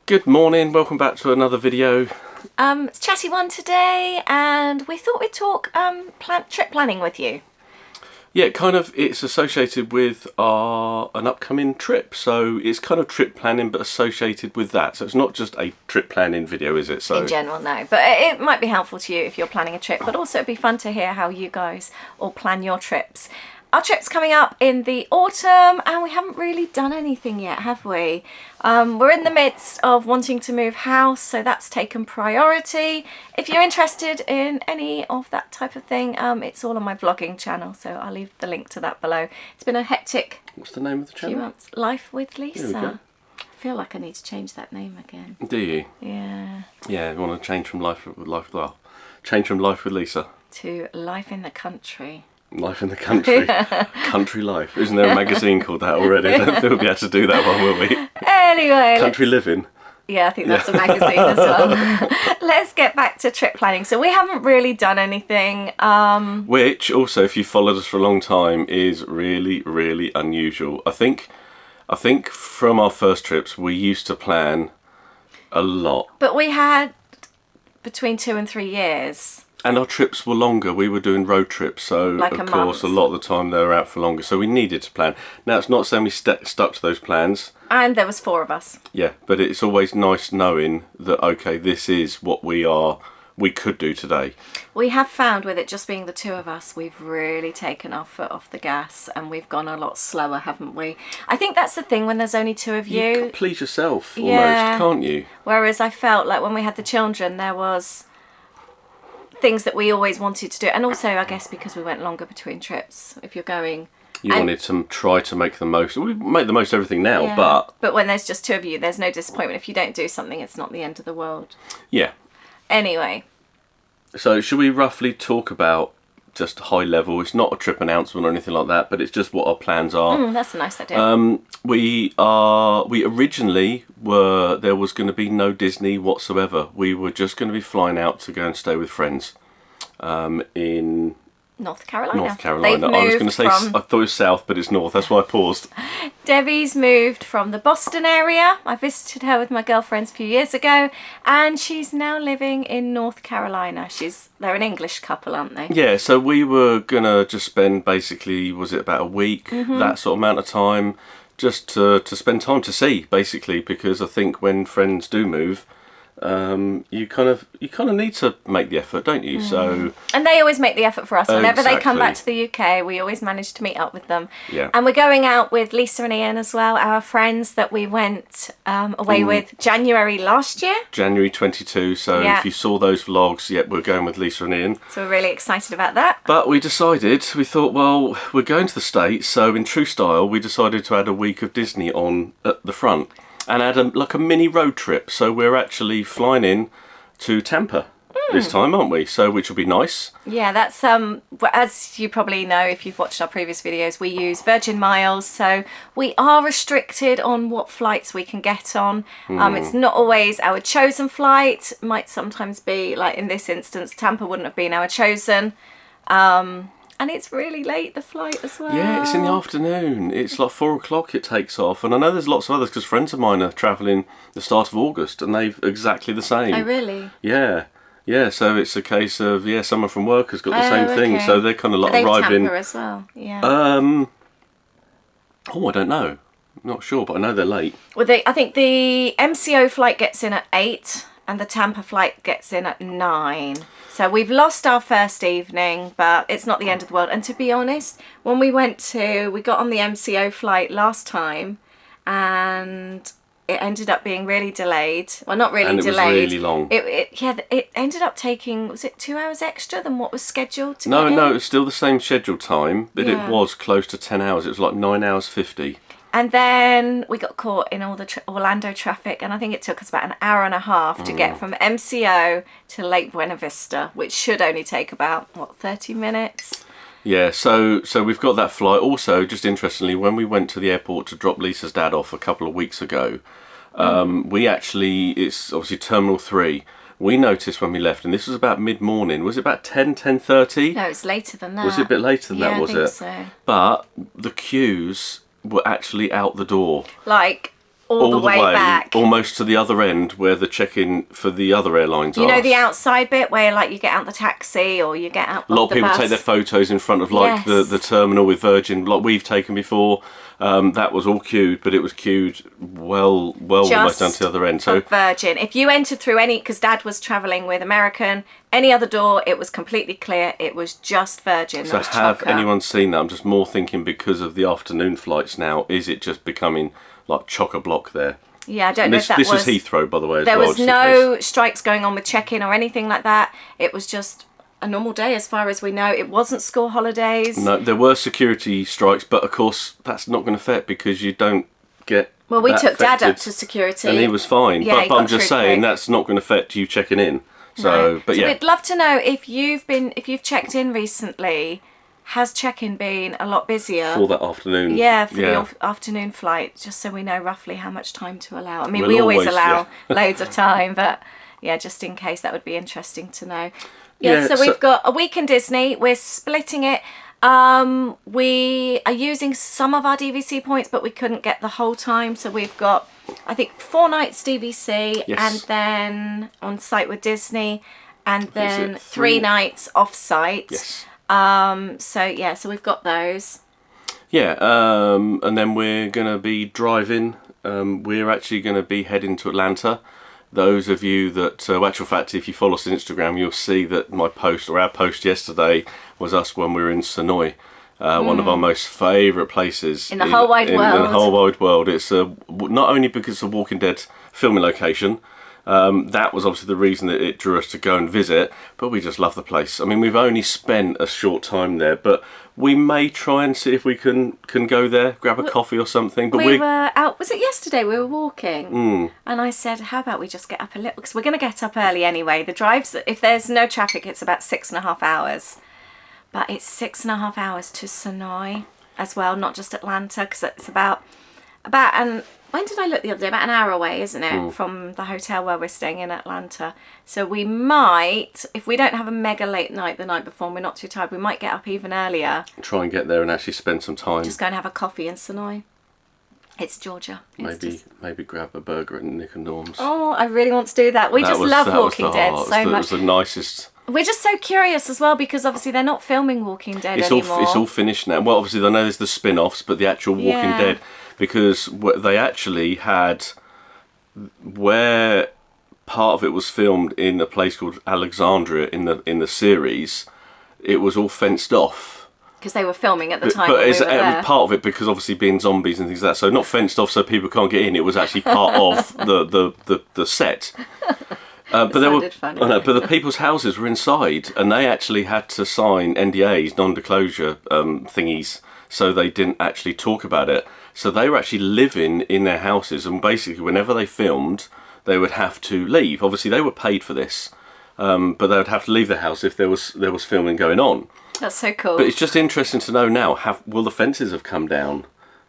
Good morning, welcome back to another video. It's Chatty One today, and we thought we'd talk trip planning with you. Yeah, it's associated with an upcoming trip, so it's kind of trip planning but associated with that. So it's not just a trip planning video, is it? So in general, no, but it might be helpful to you if you're planning a trip, but also it'd be fun to hear how you guys all plan your trips. Our trip's coming up in the autumn and we haven't really done anything yet, have we? We're in the midst of wanting to move house, so that's taken priority. If you're interested in any of that type of thing, it's all on my vlogging channel, so I'll leave the link to that below. It's been a hectic what's the name of the channel? few months. Life with Lisa. There we go. I feel like I need to change that name again. Do you? Yeah. Yeah, you want to change from life with Lisa To Life in the Country. Life in the Country. Country Life. Isn't there a magazine called that already? I don't think we'll be able to do that one, will we? Anyway. Country Living. Yeah, I think that's a magazine as well. Let's get back to trip planning. So we haven't really done anything. Which also, if you've followed us for a long time, is really, really unusual. I think from our first trips, we used to plan a lot. But we had between 2 and 3 years. And our trips were longer. We were doing road trips, so like of course a lot of the time they were out for longer. So we needed to plan. Now it's not saying we stuck to those plans. And there was 4 of us. Yeah, but it's always nice knowing that okay, this is what we could do today. We have found with it just being the 2 of us, we've really taken our foot off the gas and we've gone a lot slower, haven't we? I think that's the thing when there's only 2 of you. You can please yourself almost, can't you? Whereas I felt like when we had the children, there was things that we always wanted to do, and also I guess because we went longer between trips. If you're going, you wanted to try to make the most. We make the most of everything now, yeah. But when there's just 2 of you, there's no disappointment. If you don't do something, it's not the end of the world. Yeah. Anyway. So should we roughly talk about just high level? It's not a trip announcement or anything like that, but it's just what our plans are. That's a nice idea. We originally there was going to be no Disney whatsoever. We were just going to be flying out to go and stay with friends in North Carolina. North Carolina. I was going to say, I thought it was south, but it's north. That's why I paused. Debbie's moved from the Boston area. I visited her with my girlfriends a few years ago, and she's now living in North Carolina. They're an English couple, aren't they? Yeah, so we were going to just spend basically, was it about a week, that sort of amount of time, just to spend time to see, basically, because I think when friends do move, you kind of need to make the effort, don't you? So, and they always make the effort for us whenever they come back to the UK. We always manage to meet up with them. Yeah. And we're going out with Lisa and Ian as well, our friends that we went away with January last year. January 22. So if you saw those vlogs, we're going with Lisa and Ian. So we're really excited about that. But we thought, well, we're going to the States, so in true style, we decided to add a week of Disney on at the front. And add a mini road trip. So we're actually flying in to Tampa this time, aren't we? So which will be nice. Yeah, that's as you probably know if you've watched our previous videos, we use Virgin Miles, so we are restricted on what flights we can get on. It's not always our chosen flight. It might sometimes be, like in this instance, Tampa wouldn't have been our chosen. And it's really late, the flight as well. Yeah, it's in the afternoon. It's like 4 o'clock it takes off. And I know there's lots of others because friends of mine are travelling the start of August and they've exactly the same. Oh, really? Yeah. Yeah, so it's a case of, someone from work has got the same thing. So they're kind of like arriving. Tampa as well, yeah. I don't know. I'm not sure, but I know they're late. Well, I think the MCO flight gets in at 8 and the Tampa flight gets in at 9. So we've lost our first evening, but it's not the end of the world. And to be honest, when we got on the MCO flight last time and it ended up being really delayed. Well, not really delayed. And it was really long. It ended up taking, was it 2 hours extra than what was scheduled to No, it was still the same scheduled time, but it was close to 10 hours. It was like 9 hours 50. And then we got caught in all the Orlando traffic, and I think it took us about an hour and a half to get from MCO to Lake Buena Vista, which should only take about, 30 minutes? Yeah, so we've got that flight. Also, just interestingly, when we went to the airport to drop Lisa's dad off a couple of weeks ago, it's obviously Terminal 3. We noticed when we left, and this was about mid-morning, was it about 10:30? No, it's later than that. Was it a bit later than that, was it? I think so. But the queues were actually out the door. Like all the way back. Almost to the other end where the check-in for the other airlines are. You know the outside bit where like you get out the taxi or you get out a lot of the people bus. take their photos in front of like the terminal with Virgin, like we've taken before. That was all queued, but it was queued well almost down to the other end. So Virgin, if you entered through any, because Dad was travelling with American, any other door, it was completely clear. It was just Virgin. So have anyone seen that? I'm just more thinking because of the afternoon flights now, is it just becoming like chock-a-block there? Yeah, I don't know if that was... This was Heathrow, by the way, as there well. was no strikes going on with check-in or anything like that. It was just a normal day as far as we know. It wasn't school holidays. No, there were security strikes, but of course that's not going to affect because you don't get... Well, we took affected, Dad up to security. and he was fine. Yeah, but I'm just saying that's not going to affect you checking in. So, no. But yeah. We'd love to know if you've checked in recently. Has check-in been a lot busier? For that afternoon. Yeah, for the afternoon flight, just so we know roughly how much time to allow. I mean, We'll we always allow yeah. loads of time, but yeah, just in case, that would be interesting to know. Yeah, so we've got a week in Disney. We're splitting it. We are using some of our DVC points, but we couldn't get the whole time. So we've got, I think, 4 nights DVC, and then on site with Disney, and then 3 nights off site. Yes. So we've got those. Yeah, and then we're going to be driving. We're actually going to be heading to Atlanta. Those of you that, actual fact, if you follow us on Instagram, you'll see that our post yesterday was us when we were in Sonoy. One of our most favourite places in the whole wide world. In the whole wide world. It's not only because it's a Walking Dead filming location. That was obviously the reason that it drew us to go and visit, but we just love the place. I mean, we've only spent a short time there, but we may try and see if we can go there, grab a coffee or something. But we were out, was it yesterday? We were walking, and I said, how about we just get up a little, because we're going to get up early anyway. The drives, if there's no traffic, it's about 6.5 hours, but it's 6.5 hours to Sonoy as well, not just Atlanta, because it's about an... When did I look the other day? About an hour away, isn't it, from the hotel where we're staying in Atlanta. So we might, if we don't have a mega late night the night before and we're not too tired, we might get up even earlier. Try and get there and actually spend some time. Just go and have a coffee in Sonoy. It's Georgia. Maybe grab a burger at Nick and Norm's. Oh, I really want to do that. We just love Walking Dead so much. It was the nicest. We're just so curious as well because obviously they're not filming Walking Dead anymore. It's all finished now. Well, obviously I know there's the spin-offs, but the actual Walking Dead, because they actually had where part of it was filmed in a place called Alexandria in the series, it was all fenced off. Because they were filming at the time. But it was part of it because obviously being zombies and things like that. So not fenced off so people can't get in. It was actually part of the set. But there were, funny. I know, but the people's houses were inside, and they actually had to sign NDAs, non-disclosure thingies, so they didn't actually talk about it. So they were actually living in their houses, and basically whenever they filmed, they would have to leave. Obviously they were paid for this, but they would have to leave the house if there was filming going on. That's so cool. But it's just interesting to know now, will the fences have come down?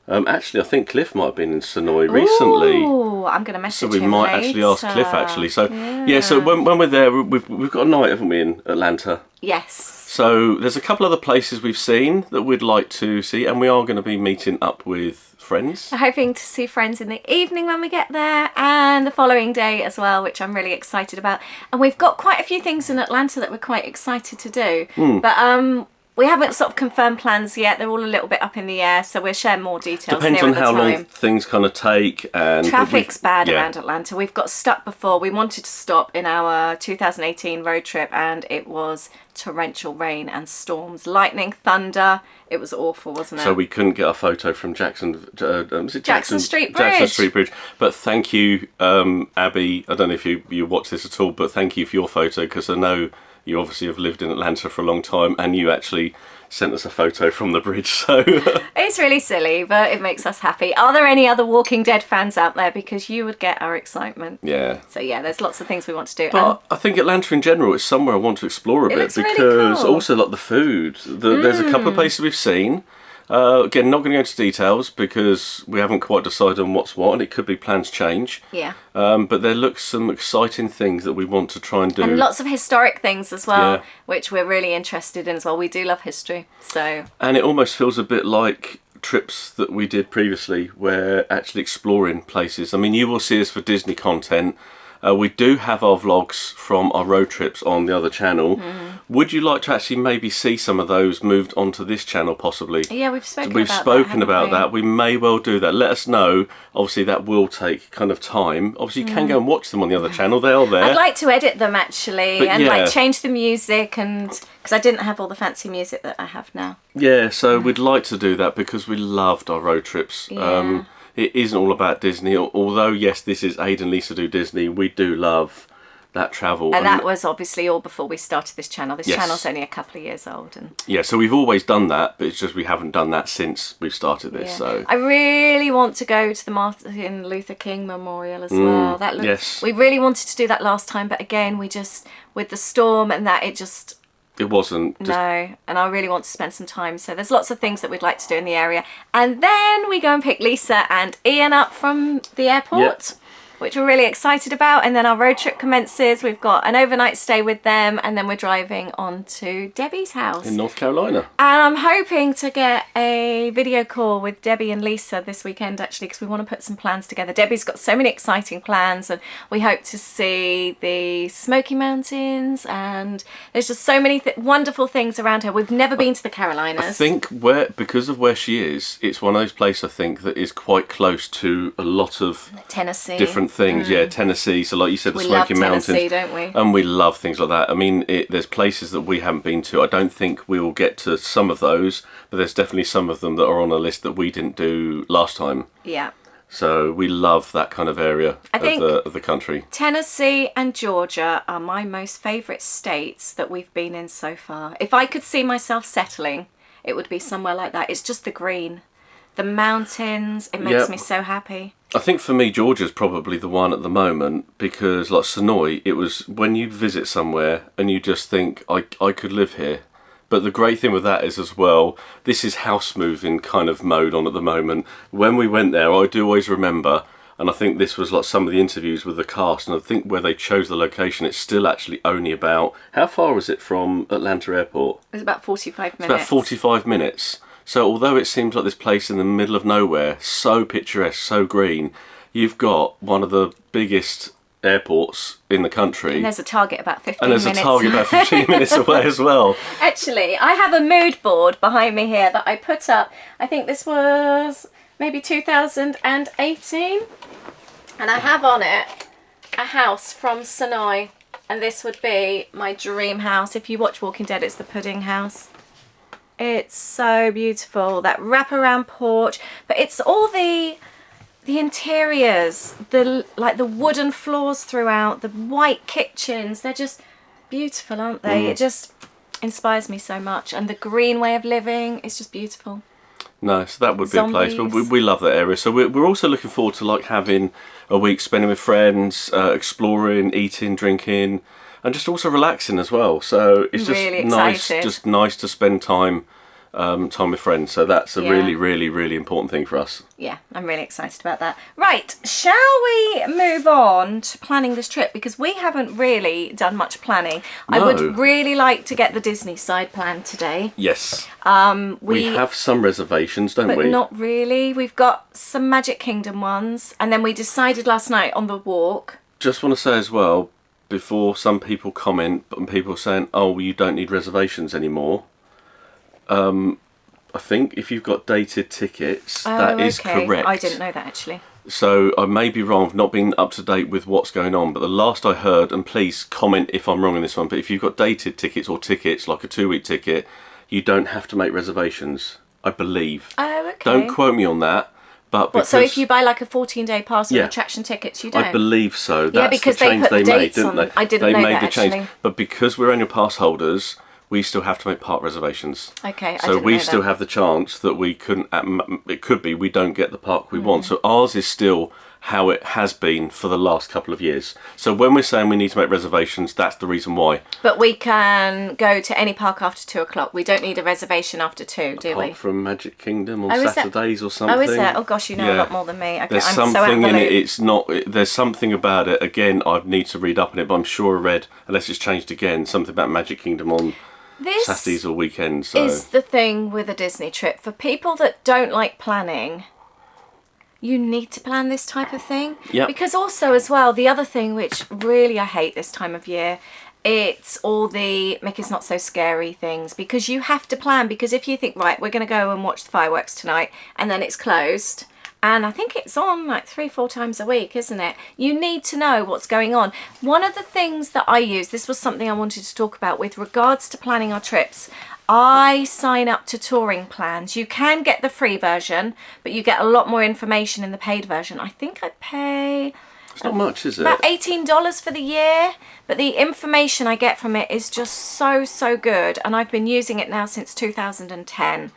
Actually, I think Cliff might have been in Sonoy recently. Oh, I'm going to message him. So we might actually ask Cliff, actually. So, yeah, so when we're there, we've got a night, haven't we, in Atlanta? Yes. So there's a couple other places we've seen that we'd like to see, and we are going to be meeting up with friends. We're hoping to see friends in the evening when we get there, and the following day as well, which I'm really excited about. And we've got quite a few things in Atlanta that we're quite excited to do. But we haven't sort of confirmed plans yet. They're all a little bit up in the air, so we'll share more details. Depends on how long things kind of take. And traffic's bad around Atlanta. We've got stuck before. We wanted to stop in our 2018 road trip, and it was torrential rain and storms, lightning, thunder. It was awful, wasn't it? So we couldn't get our photo from Jackson. Was it Jackson Street Bridge? Jackson Street Bridge. But thank you, Abby. I don't know if you watch this at all, but thank you for your photo, because I know you obviously have lived in Atlanta for a long time, and you actually sent us a photo from the bridge. So it's really silly, but it makes us happy. Are there any other Walking Dead fans out there? Because you would get our excitement. Yeah. So yeah, there's lots of things we want to do. But I think Atlanta in general is somewhere I want to explore a bit, because really cool. Also like the food. There's a couple of places we've seen. Again, not going to go into details because we haven't quite decided on what's what, and it could be plans change. Yeah. But there looks some exciting things that we want to try and do. And lots of historic things as well, which we're really interested in as well. We do love history, so. And it almost feels a bit like trips that we did previously, we're actually exploring places. I mean, you will see us for Disney content. We do have our vlogs from our road trips on the other channel. Would you like to actually maybe see some of those moved onto this channel possibly? Yeah, we've spoken about that. We may well do that. Let us know. Obviously, that will take kind of time. Obviously, you can go and watch them on the other channel. They are there. I'd like to edit them actually, But and yeah. like change the music, and because I didn't have all the fancy music that I have now. Yeah, so we'd like to do that because we loved our road trips. Yeah. It isn't all about Disney, although yes, this is Ade and Lisa do Disney. We do love that travel. And that was obviously all before we started this channel. This Yes. channel's only a couple of years old. And Yeah, so we've always done that, but it's just we haven't done that since we've started this. yeah. So I really want to go to the Martin Luther King Memorial as well. That looks, yes. We really wanted to do that last time, but again, we just, with the storm and that, it just... it wasn't just No, and I really want to spend some time. So there's lots of things that we'd like to do in the area. And then we go and pick Lisa and Ian up from the airport, which we're really excited about. And then our road trip commences. We've got an overnight stay with them, and then we're driving on to Debbie's house. in North Carolina. And I'm hoping to get a video call with Debbie and Lisa this weekend, actually, because we want to put some plans together. Debbie's got so many exciting plans, and we hope to see the Smoky Mountains, and there's just so many wonderful things around her. We've never been to the Carolinas. I think because of where she is, it's one of those places I think that is quite close to a lot of Tennessee. different things. Yeah, Tennessee. So like you said, the We love Smoky Mountains. Tennessee, don't we? And we love things like that. I mean, there's places that we haven't been to. I don't think we will get to some of those, but there's definitely some of them that are on a list that we didn't do last time. Yeah. So we love that kind of area of the country. Tennessee and Georgia are my most favourite states that we've been in so far. If I could see myself settling, it would be somewhere like that. It's just the green. The mountains, it makes me so happy. I think for me, Georgia's probably the one at the moment because, like Sonoy, it was when you visit somewhere and you just think, I could live here. But the great thing with that is as well, this is house moving kind of mode on at the moment. When we went there, I do always remember, and I think this was like some of the interviews with the cast, and I think where they chose the location, it's still actually only about, how far was it from Atlanta Airport? It was about 45 minutes. It's about 45 minutes. So although it seems like this place in the middle of nowhere, so picturesque, so green, you've got one of the biggest airports in the country. And there's a Target about 15 and minutes. there's a Target about 15 minutes away as well. Actually, I have a mood board behind me here that I put up. I think this was maybe 2018. And I have on it a house from Sonoy. And this would be my dream house. If you watch Walking Dead, it's the pudding house. It's so beautiful, that wraparound porch, but it's all the interiors, the wooden floors throughout, the white kitchens. They're just beautiful, aren't they? It just inspires me so much, and the green way of living is just beautiful. No, so that would be a place, but we love that area. So we're also looking forward to like having a week spending with friends, exploring, eating, drinking, and just also relaxing as well. So it's just really nice to spend time with friends. So that's a really, really, really important thing for us. Yeah, I'm really excited about that. Right, shall we move on to planning this trip? Because we haven't really done much planning. No. I would really like to get the Disney side planned today. Yes. We have some reservations, don't but we? not really. We've got some Magic Kingdom ones, and then we decided last night on the walk. Just want to say as well, before some people comment, and people saying, oh, well, you don't need reservations anymore. I think if you've got dated tickets, that is correct. I didn't know that actually. So I may be wrong, not being up to date with what's going on, but the last I heard, and please comment if I'm wrong in this one, but if you've got dated tickets or tickets, like a 2-week ticket, you don't have to make reservations, I believe. Oh, okay. Don't quote me on that. But because, so if you buy like a 14-day pass with attraction tickets, you don't? I believe so. That's because the change they put the made, dates didn't on they? them. I didn't know that, actually. But because we're annual pass holders, we still have to make park reservations. Okay, I so didn't we know still that. have the chance that we couldn't. It could be we don't get the park we want. So ours is still how it has been for the last couple of years. So when we're saying we need to make reservations, that's the reason why. But we can go to any park after 2 o'clock. We don't need a reservation after 2, do we? Apart from Magic Kingdom on is Saturdays or something. Oh, is there? Oh gosh, you know a lot more than me. Okay, There's I'm something so out of the in loop. it. It's not. There's something about it. Again, I'd need to read up on it, but I'm sure I read, unless it's changed again, something about Magic Kingdom on Saturdays or weekends. So. Is the thing with a Disney trip. For people that don't like planning, you need to plan this type of thing. Yep. Because also as well, the other thing which really I hate this time of year, it's all the Mickey's Not So Scary things, because you have to plan. Because if you think, right, we're going to go and watch the fireworks tonight, and then it's closed, and I think it's on like 3-4 times a week, isn't it? You need to know what's going on. One of the things that I use, this was something I wanted to talk about with regards to planning our trips. I sign up to touring plans. You can get the free version, but you get a lot more information in the paid version. I think I pay... It's not much, is it? About $18 for the year, but the information I get from it is just so good, and I've been using it now since 2010.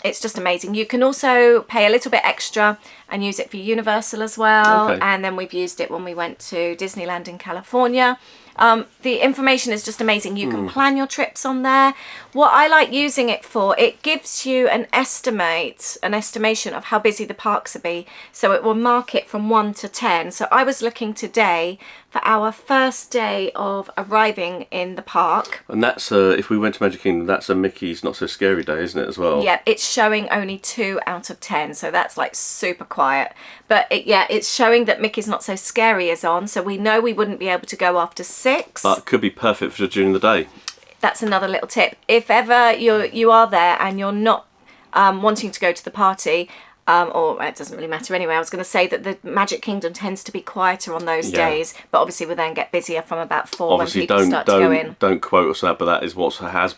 It's just amazing. You can also pay a little bit extra and use it for Universal as well. Okay. And then we've used it when we went to Disneyland in California. The information is just amazing. You can plan your trips on there. What I like using it for, it gives you an estimation of how busy the parks will be. So it will mark it from 1 to 10. So I was looking today for our first day of arriving in the park. And that's, if we went to Magic Kingdom, that's a Mickey's Not So Scary day, isn't it, as well? Yeah, it's showing only 2 out of 10, so that's like super quiet. But it's showing that Mickey's Not So Scary is on, so we know we wouldn't be able to go after 6. But could be perfect for during the day. That's another little tip. If ever you are there and you're not wanting to go to the party, or it doesn't really matter anyway, I was going to say that the Magic Kingdom tends to be quieter on those days, but obviously we then get busier from about 4 Obviously, when people start to go in. Don't quote us on that, but that is what has.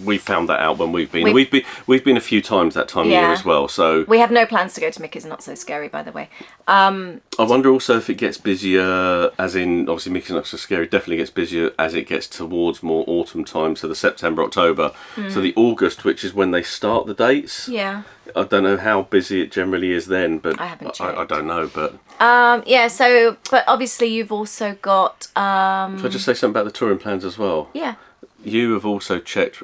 We found that out when we've been. We've been a few times that time of year as well. So we have no plans to go to Mickey's Not So Scary, by the way. I wonder also if it gets busier, as in obviously Mickey's Not So Scary definitely gets busier as it gets towards more autumn time, so the September, October. So the August, which is when they start the dates. Yeah. I don't know how busy it generally is then, but I haven't checked. I don't know, but but obviously you've also got can I just say something about the touring plans as well? Yeah. You have also checked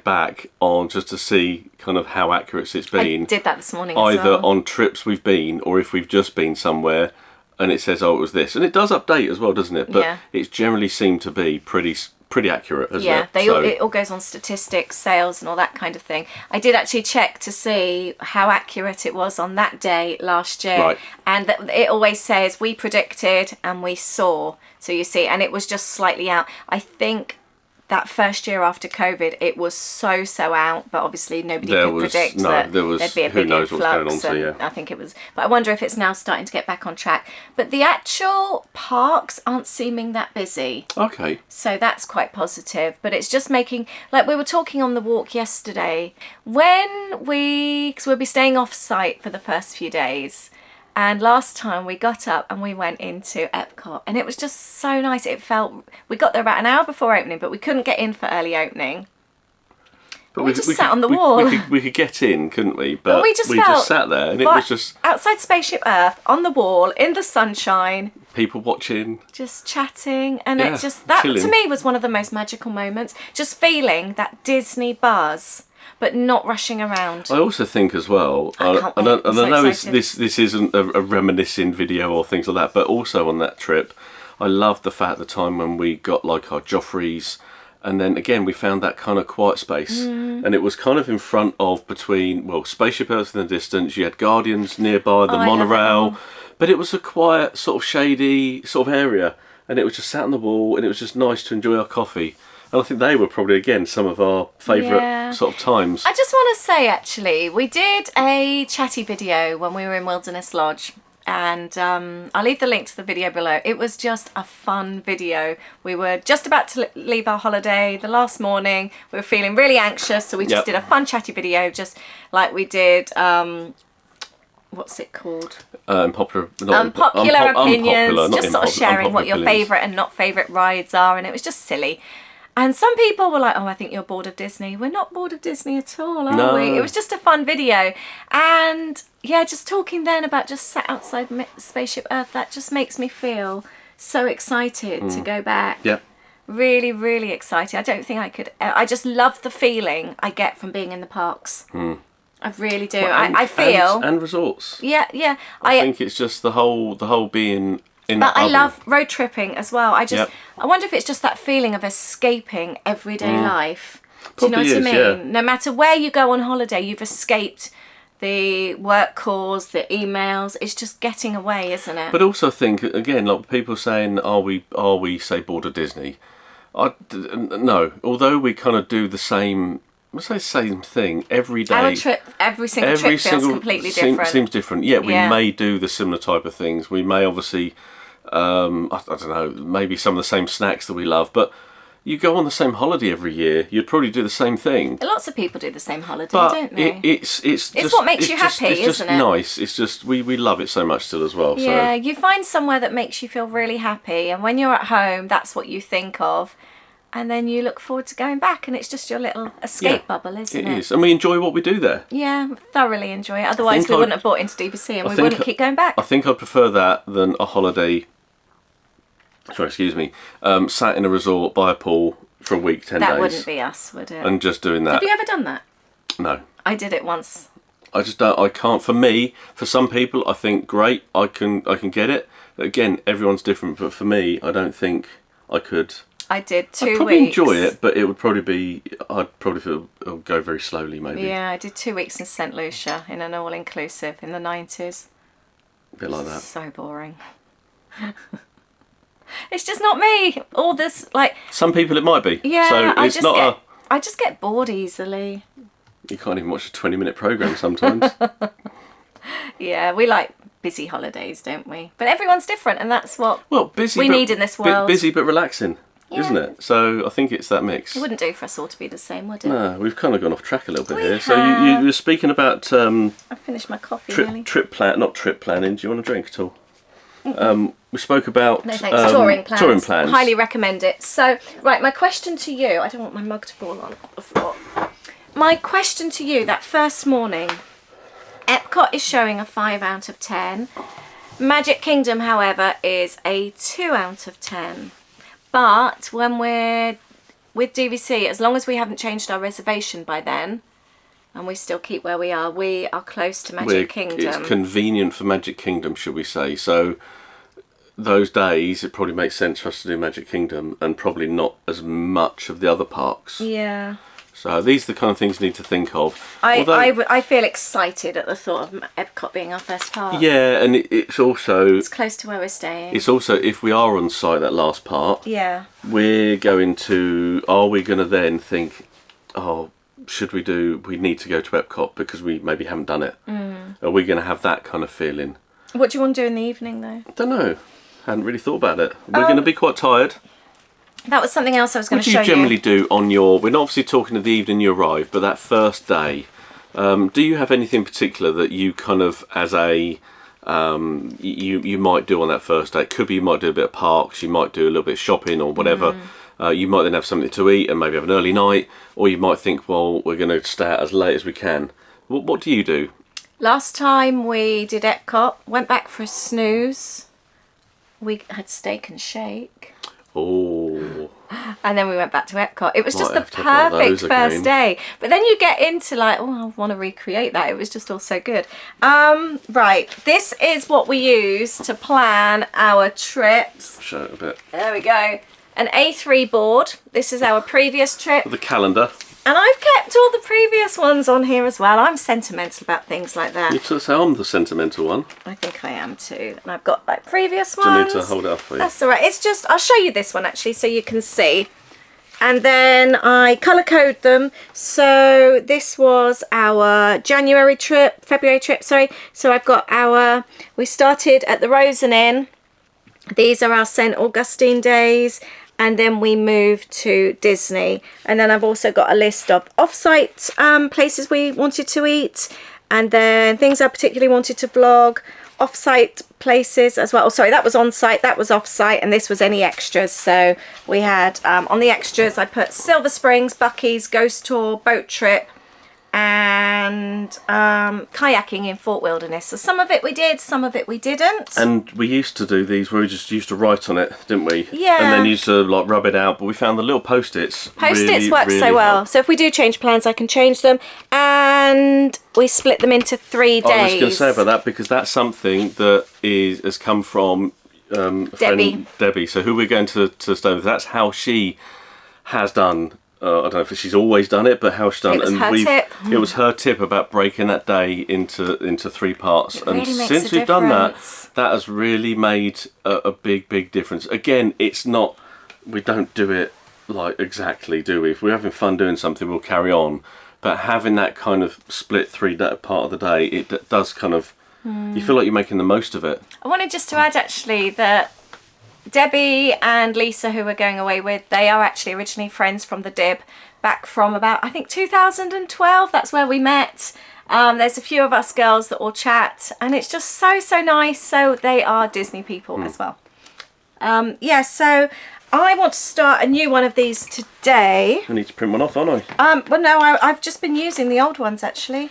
back on just to see kind of how accurate it's been. I did that this morning either as well. on trips we've been or if we've just been somewhere and it says, oh, it was this. And it does update as well, doesn't it? But it's generally seemed to be pretty accurate, hasn't it? Yeah, it all goes on statistics, sales and all that kind of thing. I did actually check to see how accurate it was on that day last year. Right. And it always says we predicted and we saw. So you see, and it was just slightly out. I think that first year after COVID, it was so out, but obviously nobody could predict that there'd be a big influx. I think it was, but I wonder if it's now starting to get back on track. But the actual parks aren't seeming that busy. Okay. So that's quite positive, but it's just making, like we were talking on the walk yesterday, because we'll be staying off site for the first few days. And last time we got up and we went into Epcot and it was just so nice. It felt, we got there about an hour before opening, but we couldn't get in for early opening. But we just sat on the wall. We could get in, couldn't we? But we just sat there and it was just... Outside Spaceship Earth, on the wall, in the sunshine. People watching. Just chatting. And it just, that chilling. To me was one of the most magical moments. Just feeling that Disney buzz, but not rushing around. I also think as well, I know this isn't a reminiscing video or things like that, but also on that trip, I loved the fact the time when we got like our Joffreys, and then again we found that kind of quiet space, and it was kind of in front of Spaceship Earth in the distance, you had Guardians nearby, the monorail, but it was a quiet sort of shady sort of area, and it was just sat on the wall, and it was just nice to enjoy our coffee. And I think they were probably, again, some of our favourite sort of times. I just want to say, actually, we did a chatty video when we were in Wilderness Lodge. And I'll leave the link to the video below. It was just a fun video. We were just about to leave our holiday the last morning. We were feeling really anxious, so we just did a fun chatty video, just like we did... what's it called? Unpopular opinions. Just sort of sharing what your favourite and not favourite rides are. And it was just silly. And some people were like, oh, I think you're bored of Disney. We're not bored of Disney at all, are we? It was just a fun video. And yeah, just talking then about just sat outside Spaceship Earth, that just makes me feel so excited to go back. Yeah. Really, really excited. I don't think I could. I just love the feeling I get from being in the parks. I really do. I feel. And resorts. Yeah. I think it's just the whole being But I love road tripping as well. I wonder if it's just that feeling of escaping everyday life. Do you know what I mean? Yeah. No matter where you go on holiday, you've escaped the work calls, the emails. It's just getting away, isn't it? But also think again, like people saying, are we say bored of Disney? No. Although we kind of do the same. Let's say same thing every day. Our trip, every single trip feels completely different. Seems different. Yeah, we may do the similar type of things. We may obviously, I don't know, maybe some of the same snacks that we love. But you go on the same holiday every year, you'd probably do the same thing. Lots of people do the same holiday, but don't they? It's just what makes you happy, it's just isn't it? Nice. It's just we love it so much still as well. Yeah, so. you find somewhere that makes you feel really happy, and when you're at home, that's what you think of. And then you look forward to going back, and it's just your little escape bubble, isn't it? It is, and we enjoy what we do there. Yeah, thoroughly enjoy it. Otherwise, we wouldn't have bought into DVC, and we wouldn't keep going back. I think I'd prefer that than a holiday. Sorry, excuse me. Sat in a resort by a pool for a week, 10 days. That wouldn't be us, would it? And just doing that. Have you ever done that? No. I did it once. I just don't. I can't. For me, for some people, I think great. I can get it. Again, everyone's different, but for me, I don't think I could. I did 2 weeks. I'd probably enjoy it, but it would probably be. I'd probably feel it'll go very slowly, maybe. Yeah, I did 2 weeks in St Lucia in an all-inclusive in the 90s. A bit like that. So boring. It's just not me. All this like. Some people it might be. Yeah, so it's I just get bored easily. You can't even watch a 20-minute program sometimes. Yeah, we like busy holidays, don't we? But everyone's different, and that's what busy we need in this world. Busy but relaxing. Yeah. Isn't it? So I think it's that mix. It wouldn't do for us all to be the same, would it? No, we've kind of gone off track a little bit We here. have. So you were speaking about I finished my coffee nearly. trip planning. Do you want a drink at all? We spoke about No thanks. Touring plans. Touring plans. Highly recommend it. So, right, my question to you. I don't want my mug to fall on the floor. My question to you: that first morning, Epcot is showing a 5 out of 10. Magic Kingdom, however, is a 2 out of 10. But when we're with DVC, as long as we haven't changed our reservation by then, and we still keep where we are close to Magic Kingdom. It's convenient for Magic Kingdom, should we say. So those days, it probably makes sense for us to do Magic Kingdom and probably not as much of the other parks. Yeah. So these are the kind of things you need to think of. I feel excited at the thought of Epcot being our first park. Yeah, and it's also... It's close to where we're staying. It's also, if we are on site, that last part, yeah, we're going to... Are we going to then think, oh, we need to go to Epcot because we maybe haven't done it? Are we going to have that kind of feeling? What do you want to do in the evening, though? I don't know. Hadn't really thought about it. We're going to be quite tired. That was something else I was going to show you. What do you generally do on your... We're not obviously talking of the evening you arrive, but that first day, do you have anything particular that you kind of, as a... you might do on that first day? It could be you might do a bit of parks, you might do a little bit of shopping or whatever. You might then have something to eat and maybe have an early night, or you might think, well, we're going to stay out as late as we can. What do you do? Last time we did Epcot, went back for a snooze. We had steak and shake. Oh. And then we went back to Epcot. It was just the perfect first day. But then you get into like, oh, I want to recreate that. It was just all so good. Right, this is what we use to plan our trips. Show it a bit. There we go. An A3 board. This is our previous trip. The calendar. And I've kept all the previous ones on here as well. I'm sentimental about things like that. You say I'm the sentimental one. I think I am too. And I've got like previous ones. Do you need to hold it up for you? That's all right. It's just, I'll show you this one actually so you can see. And then I colour code them. So this was our February trip, sorry. So I've got we started at the Rosen Inn. These are our St. Augustine days. And then we moved to Disney. And then I've also got a list of off-site places we wanted to eat. And then things I particularly wanted to vlog. Off-site places as well. Oh, sorry, that was on-site, that was off-site, and this was any extras. So we had, on the extras, I put Silver Springs, Buc-ee's, Ghost Tour, Boat Trip, and kayaking in Fort Wilderness. So some of it we did, some of it we didn't. And we used to do these where we just used to write on it, didn't we? Yeah. And then used to like rub it out, but we found the little post-its. Post-its work so well. Help. So if we do change plans, I can change them. And we split them into 3 days. I was going to say about that because that's something that has come from friend Debbie. So who we're going to stay with, that's how she has done. I don't know if she's always done it, but how she's done. It was her tip. It was her tip about breaking that day into 3 parts. It really makes since a we've done that, difference. that has really made a big difference. Again, it's not. We don't do it like exactly, do we? If we're having fun doing something, we'll carry on. But having that kind of split 3 part of the day, it does kind of. You feel like you're making the most of it. I wanted just to add actually that Debbie and Lisa, who we're going away with, they are actually originally friends from the Dib, back from about, I think, 2012. That's where we met. There's a few of us girls that all chat, and it's just so nice. So they are Disney people as well. Yeah, so I want to start a new one of these today. I need to print one off, aren't I? Well, no, I've just been using the old ones actually.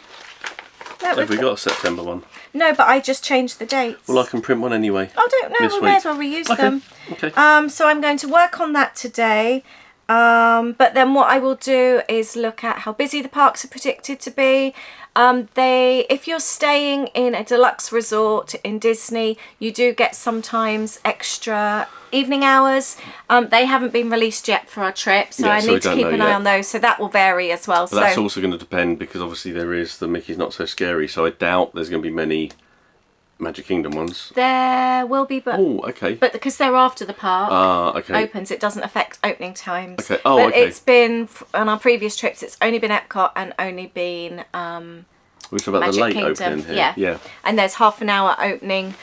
No, Have we got a September one? No, but I just changed the dates. Well, I can print one anyway. I don't know. We may as well reuse them. Okay. So I'm going to work on that today. But then what I will do is look at how busy the parks are predicted to be. If you're staying in a deluxe resort in Disney, you do get sometimes extra evening hours. They haven't been released yet for our trip, so I need to keep an eye on those. So that will vary as well. But that's also going to depend, because obviously there is the Mickey's Not So Scary, so I doubt there's going to be many Magic Kingdom ones. There will be, but okay. But because they're after the park okay. opens, it doesn't affect opening times. Okay. But okay. it's been on our previous trips. It's only been Epcot and only been we're talking about Magic the late Kingdom. opening here. Yeah. And there's half an hour opening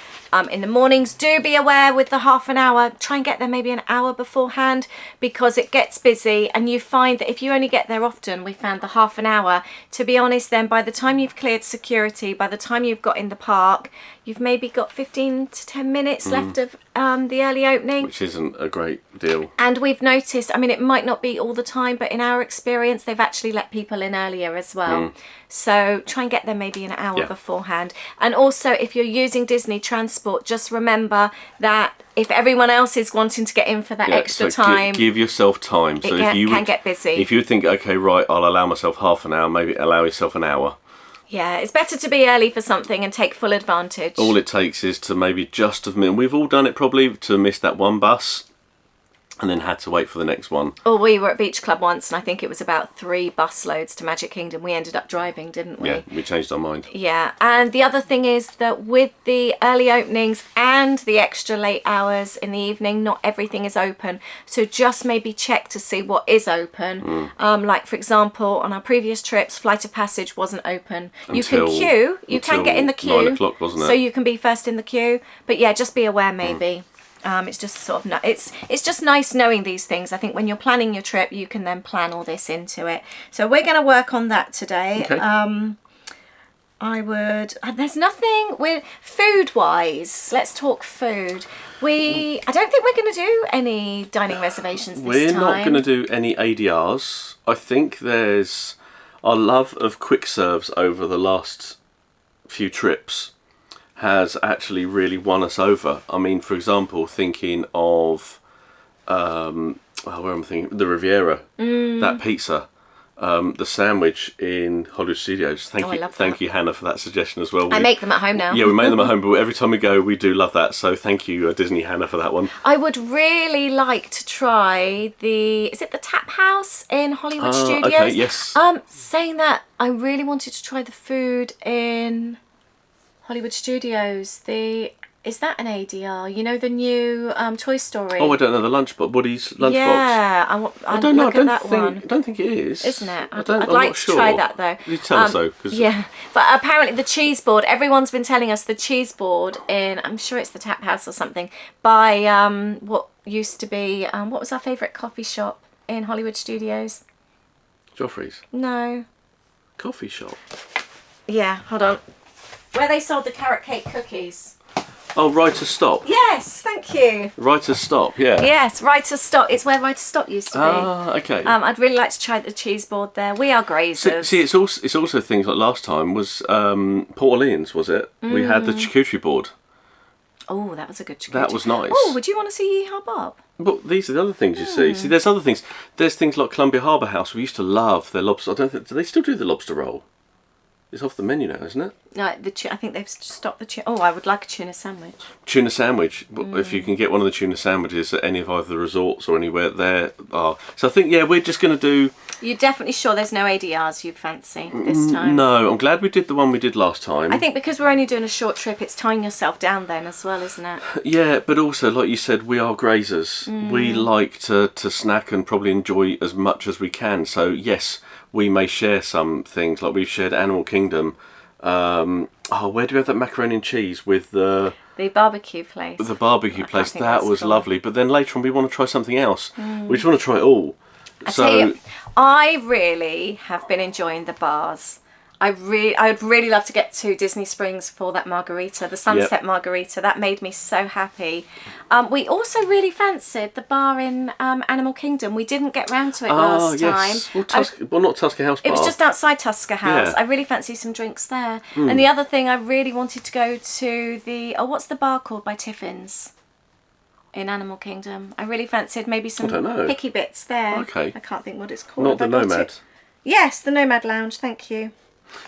in the mornings. Do be aware with the half an hour. Try and get there maybe an hour beforehand, because it gets busy, and you find that if you only get there often, we found the half an hour, to be honest, then by the time you've cleared security, by the time you've got in the park, you've maybe got 15 to 10 minutes left of the early opening. Which isn't a great deal. And we've noticed, I mean, it might not be all the time, but in our experience, they've actually let people in earlier as well. So try and get there maybe an hour beforehand. And also, if you're using Disney transport, just remember that if everyone else is wanting to get in for that extra time, give yourself time. So it can get busy. If you think, okay, right, I'll allow myself half an hour, maybe allow yourself an hour. Yeah, it's better to be early for something and take full advantage. All it takes is to maybe just have missed, we've all done it probably, to miss that one bus and then had to wait for the next one. Oh, we were at Beach Club once, and I think it was about 3 bus loads to Magic Kingdom. We ended up driving, didn't we? Yeah, we changed our mind. Yeah, and the other thing is that with the early openings and the extra late hours in the evening, not everything is open. So just maybe check to see what is open. Like, for example, on our previous trips, Flight of Passage wasn't open. You can queue. You can get in the queue. 9 o'clock, wasn't it? So you can be first in the queue. But yeah, just be aware maybe. It's just sort of it's just nice knowing these things. I think when you're planning your trip, you can then plan all this into it. So we're going to work on that today. Okay. There's nothing with food wise. Let's talk food. I don't think we're going to do any dining reservations this time. We're not going to do any ADRs. I think there's our love of quick serves over the last few trips has actually really won us over. I mean, for example, thinking of where am I thinking? The Riviera, that pizza, the sandwich in Hollywood Studios. Thank you, Hannah, for that suggestion as well. I make them at home now. Yeah, we make them at home, but every time we go, we do love that. So thank you, Disney Hannah, for that one. I would really like to try is it the Tap House in Hollywood Studios? Okay, yes. Saying that, I really wanted to try the food in Hollywood Studios. Is that an ADR? You know, the new Toy Story. Oh, I don't know, the lunchbox, Woody's lunchbox. Yeah, I don't know. I don't think it is. Isn't it? I'm I'd like not to sure. try that though. You tell us though. Yeah, but apparently the cheese board. Everyone's been telling us the cheese board in. I'm sure it's the Tap House or something. By what used to be what was our favourite coffee shop in Hollywood Studios? Joffrey's. No. Coffee shop. Yeah, hold on. Where they sold the carrot cake cookies. Oh, Right to Stop. Yes, thank you. Right to Stop, yeah. Yes, Right to Stop. It's where Right to Stop used to be. Ah, okay. I'd really like to try the cheese board there. We are grazers. See, it's also things like last time was Port Orleans, was it? We had the charcuterie board. Oh, that was a good charcuterie. That was nice. Oh, would you want to see Yeehaw Bob? But these are the other things you see. See, there's other things. There's things like Columbia Harbour House. We used to love their lobster. I don't think, do they still do the lobster roll? It's off the menu now, isn't it? No, I think they've stopped the tuna. Oh, I would like a tuna sandwich. Tuna sandwich. If you can get one of the tuna sandwiches at any of either the resorts or anywhere, there are. So I think, yeah, we're just going to do... You're definitely sure there's no ADRs you fancy this time? No, I'm glad we did the one we did last time. I think because we're only doing a short trip, it's tying yourself down then as well, isn't it? Yeah, but also, like you said, we are grazers. We like to snack and probably enjoy as much as we can. So, yes, we may share some things, like we've shared Animal Kingdom. Where do we have that macaroni and cheese with the barbecue place? The barbecue place, that was lovely. But then later on, we want to try something else. We just want to try it all. Tell you, I really have been enjoying the bars. I'd really love to get to Disney Springs for that margarita, the sunset margarita. That made me so happy. We also really fancied the bar in Animal Kingdom. We didn't get round to it last time. Well, not Tusker House Bar. It was just outside Tusker House. Yeah. I really fancy some drinks there. And the other thing, I really wanted to go to the... Oh, what's the bar called by Tiffin's? In Animal Kingdom. I really fancied maybe some picky bits there. Okay. I can't think what it's called. Not the Nomad. Yes, the Nomad Lounge, thank you.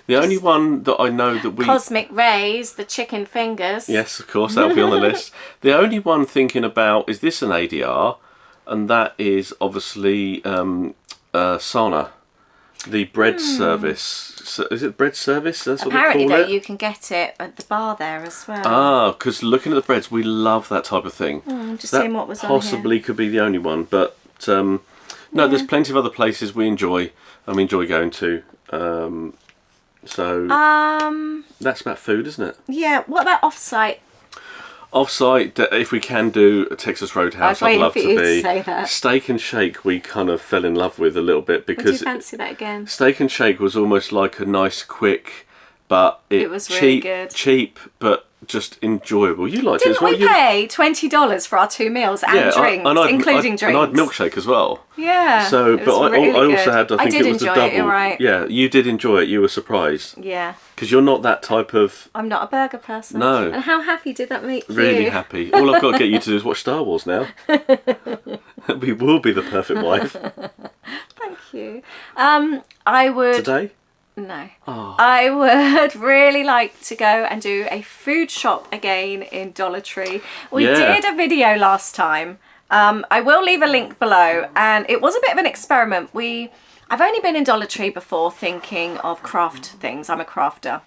The only one that I know that we... Cosmic Rays, the chicken fingers. Yes, of course, that'll be on the list. The only one thinking about, is this an ADR? And that is obviously Sana, the bread service. So, is it bread service? That's Apparently, what they call it? You can get it at the bar there as well. Ah, because looking at the breads, we love that type of thing. Just seeing what was on here. Possibly could be the only one, but no, there's plenty of other places we enjoy and we enjoy going to. So that's about food, isn't it? Yeah. What about off-site? Off-site, if we can do a Texas Roadhouse, I'd love to be. Say that. Steak and Shake, we kind of fell in love with a little bit because. Would you fancy that again? Steak and Shake was almost like a nice, quick, but it was cheap, really good. cheap, but just enjoyable. You liked it as well. Didn't we pay $20 for our 2 meals and drinks, including drinks? And I had milkshake as well. Yeah. So, but I also had. I think did it was the enjoy double. it, you're right. Yeah, you did enjoy it. You were surprised. Yeah. Because you're not that type of. I'm not a burger person. No. And how happy did that make you? Really happy. All I've got to get you to do is watch Star Wars now. We will be the perfect wife. Thank you. I would. Today? No. Oh. I would really like to go and do a food shop again in Dollar Tree. We did a video last time. I will leave a link below, and it was a bit of an experiment. I've only been in Dollar Tree before thinking of craft things. I'm a crafter.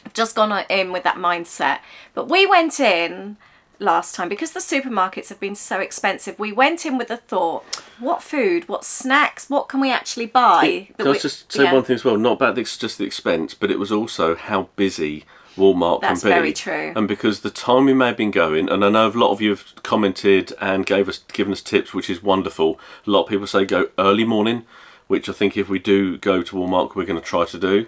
I've just gone in with that mindset. But we went in last time because the supermarkets have been so expensive. We went in with the thought, what food, what snacks, what can we actually buy? Can I just say one thing as well? Not about just the expense, but it was also how busy Walmart can be. That's very true. And because the time we may have been going, and I know a lot of you have commented and given us tips, which is wonderful. A lot of people say go early morning, which I think if we do go to Walmart, we're going to try to do.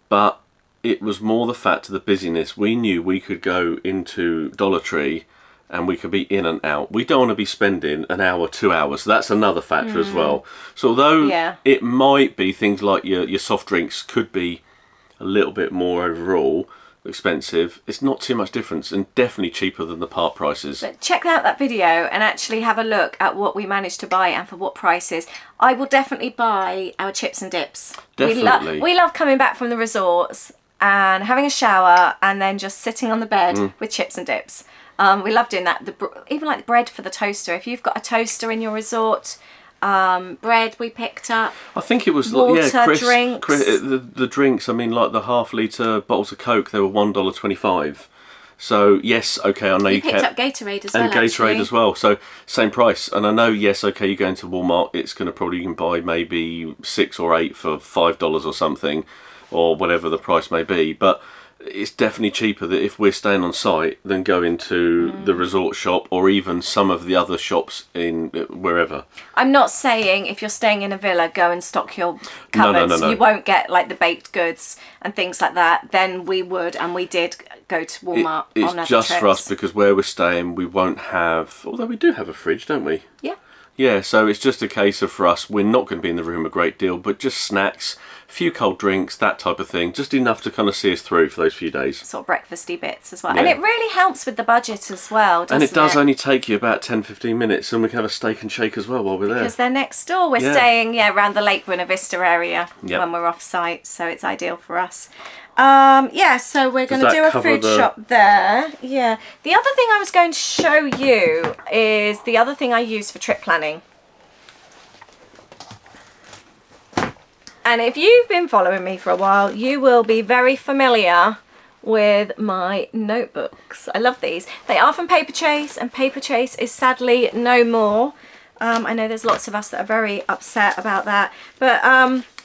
But it was more the fact of the busyness. We knew we could go into Dollar Tree and we could be in and out. We don't want to be spending an hour, 2 hours. That's another factor as well. So although it might be things like your soft drinks could be a little bit more overall expensive, it's not too much difference and definitely cheaper than the park prices. But check out that video and actually have a look at what we managed to buy and for what prices. I will definitely buy our chips and dips. Definitely. We love coming back from the resorts and having a shower and then just sitting on the bed with chips and dips. We love doing that. Even like the bread for the toaster. If you've got a toaster in your resort, bread we picked up. I think it was drinks. The drinks. I mean, like the half-litre bottles of Coke, they were $1.25. So yes, okay, I know you picked up Gatorade as well. And Gatorade actually. as well. So same price. And I know, yes, okay, you go into Walmart, it's going to probably you can buy maybe 6 or 8 for $5 or something, or whatever the price may be. But it's definitely cheaper that if we're staying on site than going to the resort shop or even some of the other shops in wherever. I'm not saying if you're staying in a villa, go and stock your cupboards. No. You won't get like the baked goods and things like that. Then we would, and we did go to Walmart on other It's just trips. for us because where we're staying, we won't have. Although we do have a fridge, don't we? Yeah. Yeah, so it's just a case of, for us, we're not going to be in the room a great deal, but just snacks, a few cold drinks, that type of thing, just enough to kind of see us through for those few days. Sort of breakfasty bits as well. Yeah. And it really helps with the budget as well, doesn't it? And it does only take you about 10-15 minutes, and we can have a steak and shake as well while we're there. Because they're next door. We're staying around the Lake Buena Vista area when we're off site, so it's ideal for us. So we're going to do a food shop there. Yeah. The other thing I was going to show you is the other thing I use for trip planning. And if you've been following me for a while, you will be very familiar with my notebooks. I love these. They are from Paper Chase, and Paper Chase is sadly no more. I know there's lots of us that are very upset about that, but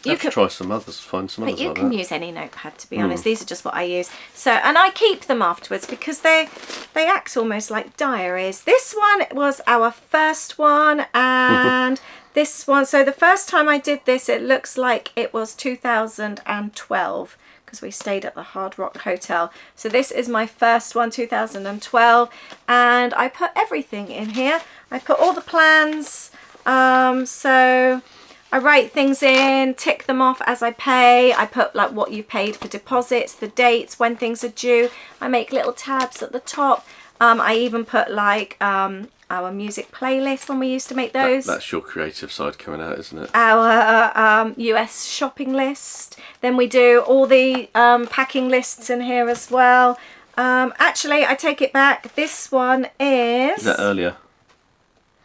you can try some others, find some others like that. You can use any notepad, to be honest. These are just what I use. So, and I keep them afterwards because they act almost like diaries. This one was our first one, and this one. So the first time I did this, it looks like it was 2012 because we stayed at the Hard Rock Hotel. So this is my first one, 2012, and I put everything in here. I put all the plans. So I write things in, tick them off as I pay. I put like what you've paid for deposits, the dates, when things are due. I make little tabs at the top. I even put like our music playlist when we used to make those. That's your creative side coming out, isn't it? Our US shopping list. Then we do all the packing lists in here as well. Actually, I take it back. This one is... Is that earlier?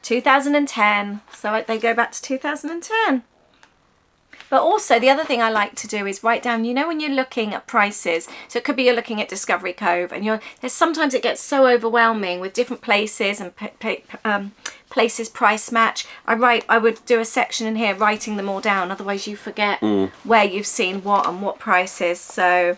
2010, so they go back to 2010. But also the other thing I like to do is write down, you know, when you're looking at prices, so it could be you're looking at Discovery Cove, and there's sometimes it gets so overwhelming with different places and places price match. I would do a section in here writing them all down, otherwise you forget where you've seen what and what prices. So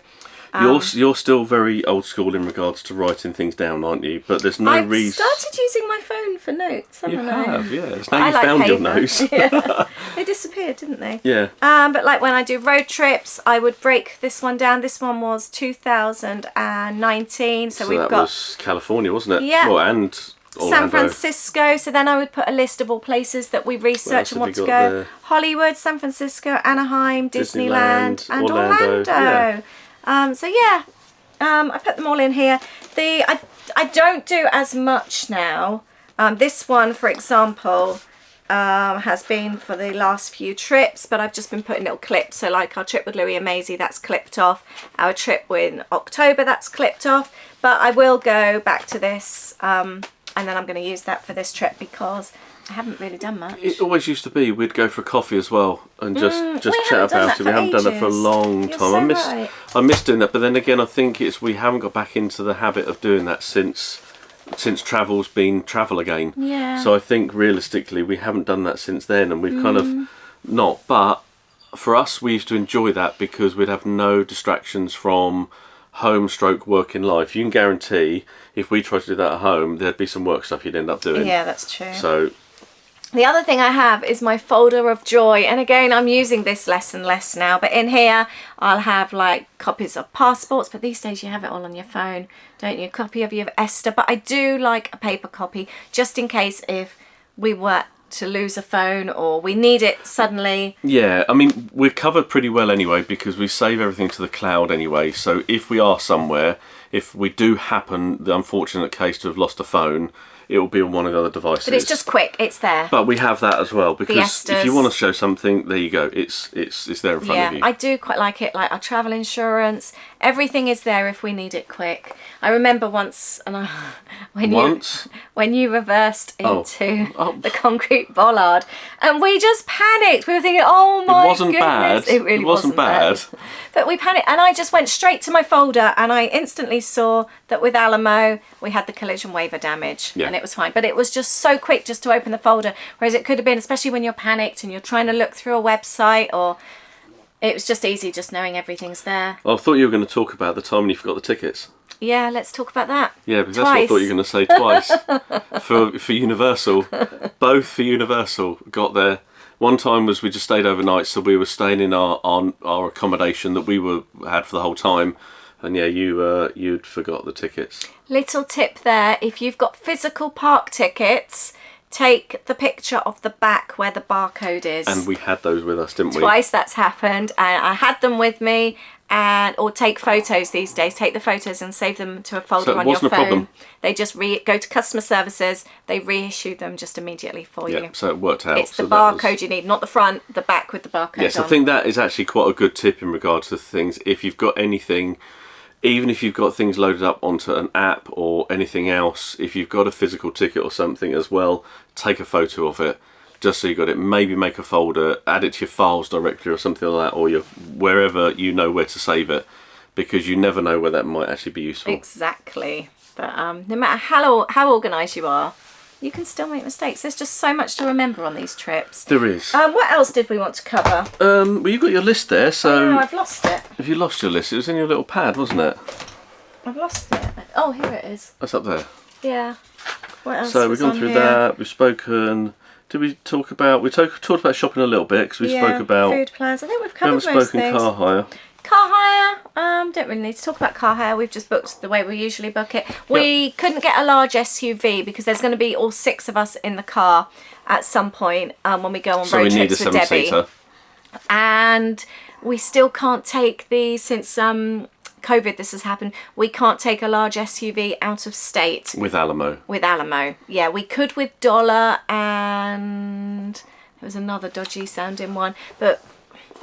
you're still very old school in regards to writing things down, aren't you? But there's no reason. I've started using my phone for notes, haven't I? You have, yes. Now you found your notes. Yeah. They disappeared, didn't they? Yeah. But like when I do road trips, I would break this one down. This one was 2019, so we've got... that was California, wasn't it? Yeah. Well, and Orlando. San Francisco. So then I would put a list of all places that we research and want to go. There? Hollywood, San Francisco, Anaheim, Disneyland and Orlando. Yeah. I put them all in here. I don't do as much now. This one, for example, has been for the last few trips, but I've just been putting little clips. So like our trip with Louie and Maisie, that's clipped off. Our trip in October, that's clipped off. But I will go back to this, and then I'm going to use that for this trip because I haven't really done much. It always used to be we'd go for a coffee as well and just chat about it. We haven't done that for a long time. I missed doing that, but then again I think we haven't got back into the habit of doing that since travel's been travel again. Yeah. So I think realistically we haven't done that since then, and we've kind of not. But for us, we used to enjoy that because we'd have no distractions from home/work in life. You can guarantee if we tried to do that at home, there'd be some work stuff you'd end up doing. Yeah, that's true. So the other thing I have is my folder of joy, and again I'm using this less and less now, but in here I'll have like copies of passports, but these days you have it all on your phone, don't you? A copy of your Esther, but I do like a paper copy just in case if we were to lose a phone or we need it suddenly. Yeah, I mean we're covered pretty well anyway because we save everything to the cloud anyway, so if we are somewhere, if we do happen the unfortunate case to have lost a phone, it will be on one of the other devices. But it's just quick, it's there. But we have that as well because if you want to show something, there you go. It's there in front of you. Yeah, I do quite like it. Like our travel insurance, everything is there if we need it quick. I remember once, when you reversed into the concrete bollard, and we just panicked. We were thinking, "Oh my goodness!" It wasn't bad. It really wasn't bad. But we panicked, and I just went straight to my folder, and I instantly saw that with Alamo we had the collision waiver damage, and it was fine. But it was just so quick just to open the folder, whereas it could have been, especially when you're panicked and you're trying to look through a website, or it was just easy just knowing everything's there. I thought you were going to talk about the time when you forgot the tickets. Yeah, let's talk about that. Yeah, because that's what I thought you were going to say twice. for Universal. Both for Universal got there. One time was we just stayed overnight, so we were staying in our accommodation that we had for the whole time. And yeah, you'd forgot the tickets. Little tip there, if you've got physical park tickets, take the picture of the back where the barcode is. And we had those with us, didn't we? Twice that's happened, and I had them with me. Or take photos these days. Take the photos and save them to a folder on your phone. Problem. They just go to customer services. They reissue them just immediately for you. So it worked out. It's the barcode you need, not the front, the back with the barcode on. Yes, I think that is actually quite a good tip in regards to things. If you've got anything, even if you've got things loaded up onto an app or anything else, if you've got a physical ticket or something as well, take a photo of it. Just so you got it, maybe make a folder, add it to your files directly or something like that, or wherever you know where to save it, because you never know where that might actually be useful. Exactly. But no matter how organised you are, you can still make mistakes. There's just so much to remember on these trips. There is. What else did we want to cover? Well, you've got your list there, so... Oh, no, I've lost it. Have you lost your list? It was in your little pad, wasn't it? I've lost it. Oh, here it is. That's up there. Yeah. What else So we've gone through that, we've spoken... Did we talk about... We talked about shopping a little bit, because we spoke about... food plans. I think we've covered most spoken things. car hire. Car hire, don't really need to talk about car hire. We've just booked the way we usually book it. We couldn't get a large SUV because there's going to be all 6 of us in the car at some point when we go on road trips with Debbie. So we need a 7-seater. And we still can't take since COVID this has happened, we can't take a large SUV out of state. With Alamo. With Alamo. Yeah, we could with Dollar, and there was another dodgy sounding one. But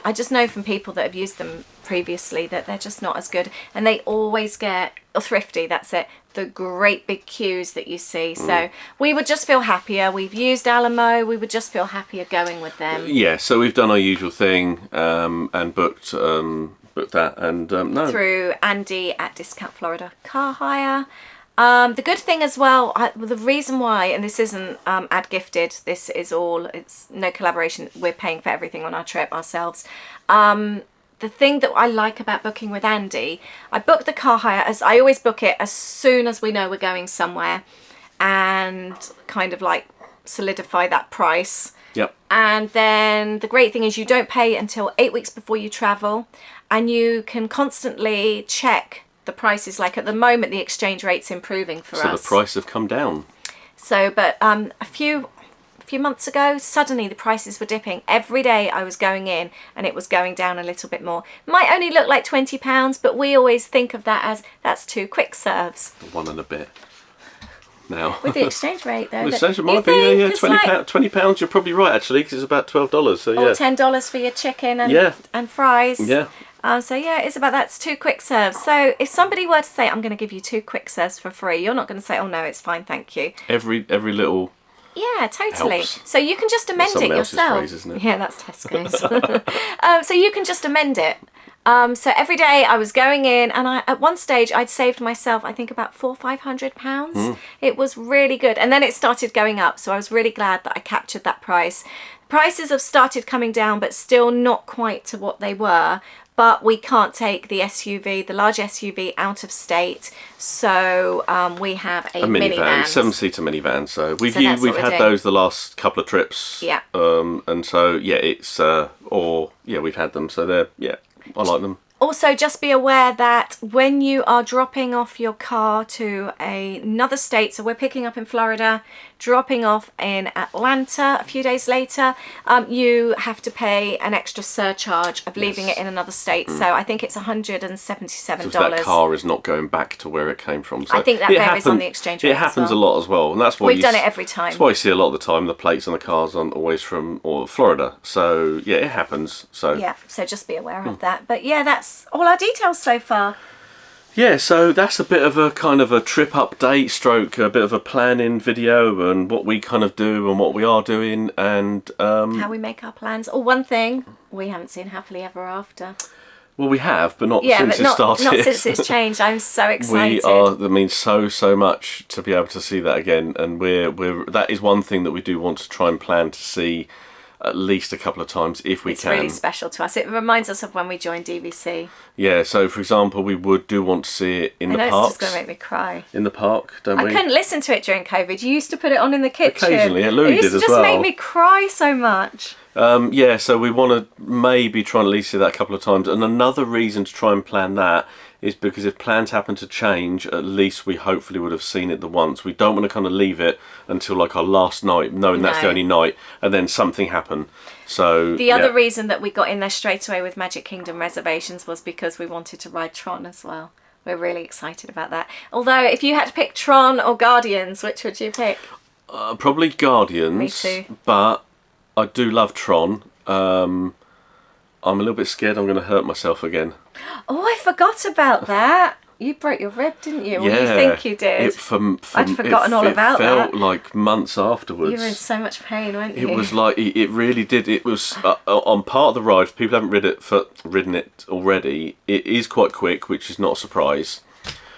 I just know from people that have used them previously that they're just not as good. And they always get, or Thrifty, that's it, the great big queues that you see. So we would just feel happier. We've used Alamo. We would just feel happier going with them. Yeah, so we've done our usual thing and booked that. And no. Through Andy at Discount Florida Car Hire. The good thing as well, the reason why, and this isn't ad gifted, this is all, it's no collaboration, we're paying for everything on our trip ourselves. The thing that I like about booking with Andy, I book the car hire, as I always book it as soon as we know we're going somewhere, and kind of like solidify that price. Yep. And then the great thing is you don't pay until 8 weeks before you travel, and you can constantly check the prices. Like at the moment the exchange rate's improving for us. So the prices have come down. So but a few months ago suddenly the prices were dipping. Every day I was going in and it was going down a little bit more. Might only look like £20, but we always think of that as that's 2 quick serves. 1 and a bit. Now. With the exchange rate though. The exchange rate might be, yeah, £20, you're probably right actually, because it's about $12, so yeah. Or $10 for your chicken and fries. Yeah. So yeah, it's about that's 2 quick serves. So if somebody were to say, I'm going to give you 2 quick serves for free, you're not going to say, oh no, it's fine, thank you. Every little... Yeah, totally. Helps. So you can just amend it yourself. Phrase, isn't it? Yeah, that's Tesco's. So you can just amend it. So every day I was going in, and at one stage I'd saved myself, I think about £400-500. It was really good, and then it started going up. So I was really glad that I captured that price. Prices have started coming down, but still not quite to what they were. But we can't take the SUV, the large SUV, out of state. So we have a minivan, 7-seater minivan. So we've we've had those the last couple of trips. Yeah. And so yeah, it's we've had them. So I like them. Also, just be aware that when you are dropping off your car to another state, so we're picking up in Florida, dropping off in Atlanta a few days later, you have to pay an extra surcharge of leaving it in another state. So I think it's $177. So that car is not going back to where it came from. So I think that varies on the exchange rate. It happens a lot as well, and that's why we've done it every time. That's why you see a lot of the time the plates on the cars aren't always from Florida. So yeah, it happens. So yeah, so just be aware of that. But yeah, that's all our details so far. Yeah, so that's a bit of a kind of a trip update stroke, a bit of a planning video and what we kind of do and what we are doing and how we make our plans. Oh, one thing, we haven't seen Happily Ever After. Well, we have, but not since it started. Not since it's changed. I'm so excited. That means so much to be able to see that again, and we're that is one thing that we do want to try and plan to see at least a couple of times if we can. It's really special to us. It reminds us of when we joined DVC. Yeah, so for example, we do want to see it in the parks. It's just going to make me cry. In the park, don't we? I couldn't listen to it during COVID. You used to put it on in the kitchen. Occasionally, yeah, Louis did as well. It used to just make me cry so much. Yeah, so we want to maybe try and at least see that a couple of times. And another reason to try and plan that is because if plans happen to change, at least we hopefully would have seen it the once. We don't want to kind of leave it until like our last night, knowing that's the only night, and then something happen. So the other reason that we got in there straight away with Magic Kingdom reservations was because we wanted to ride Tron as well. We're really excited about that. Although, if you had to pick Tron or Guardians, which would you pick? Probably Guardians. Me too. But I do love Tron. I'm a little bit scared I'm going to hurt myself again. Oh, I forgot about that. You broke your rib, didn't you? Yeah. Or you think you did? I'd forgotten all about that. It felt like months afterwards. You were in so much pain, weren't you? It was like, it really did. It was on part of the ride. If people haven't ridden it already, it is quite quick, which is not a surprise.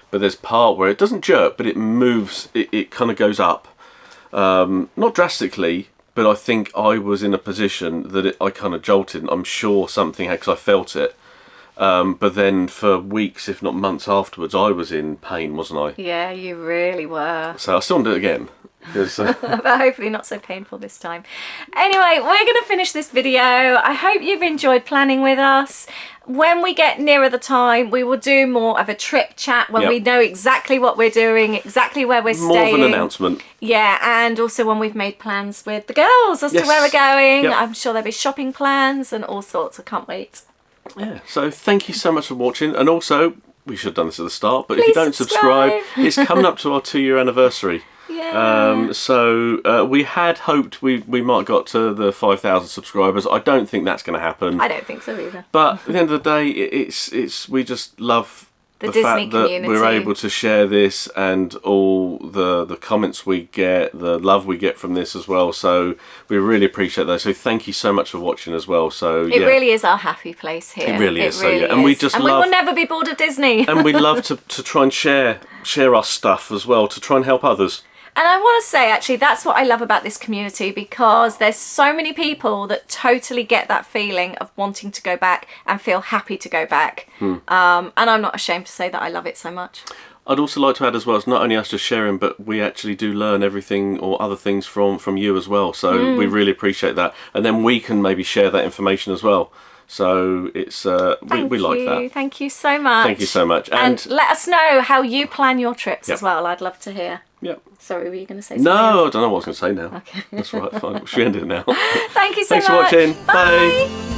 But there's part where it doesn't jerk, but it moves. It kind of goes up, not drastically. But I think I was in a position that I kind of jolted. I'm sure something had, because I felt it. But then for weeks, if not months afterwards, I was in pain, wasn't I? Yeah, you really were. So I still want to do it again. But hopefully not so painful this time. Anyway, we're going to finish this video. I hope you've enjoyed planning with us. When we get nearer the time, we will do more of a trip chat when we know exactly what we're doing, exactly where we're staying. More of an announcement. Yeah, and also when we've made plans with the girls as to where we're going. Yep. I'm sure there'll be shopping plans and all sorts. I can't wait. Yeah, so thank you so much for watching. And also, we should have done this at the start, but Please if you don't subscribe, it's coming up to our 2-year anniversary. Yeah. So we had hoped we might have got to the 5,000 subscribers. I don't think that's going to happen. I don't think so either. But at the end of the day, it's we just love the Disney fact community. that we're able to share this, and all the comments we get, the love we get from this as well. So we really appreciate that. So thank you so much for watching as well. So it really is our happy place here. It really is. Really and we just we will never be bored of Disney. And we love to try and share our stuff as well, to try and help others. And I want to say, actually, that's what I love about this community, because there's so many people that totally get that feeling of wanting to go back and feel happy to go back. And I'm not ashamed to say that I love it so much. I'd also like to add as well, it's not only us just sharing, but we actually do learn everything or other things from you as well. So we really appreciate that. And then we can maybe share that information as well. So it's we like that. Thank you so much. Thank you so much. And let us know how you plan your trips as well. I'd love to hear. Yep. Sorry, were you going to say something? No, I don't know what I was going to say now. Okay. That's right, fine. Should we end it now? Thank you so much. Thanks for watching. Bye. Bye.